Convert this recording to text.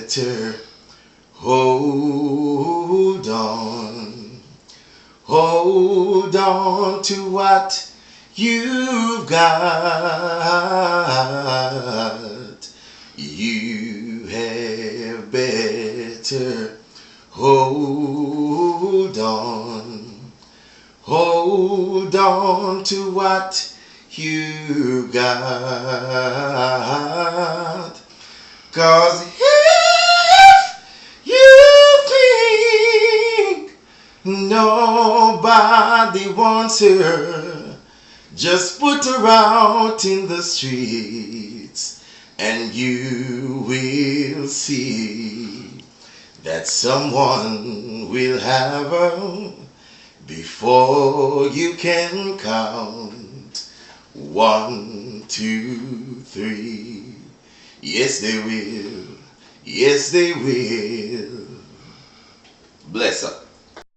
better hold on. Hold on to what you've got. You have better hold on. Hold on to what you got. 'Cause if you think nobody wants her, just put her out in the streets and you will see that someone will have her before you can count 1, 2, 3. Yes, they will. Yes, they will. Bless up.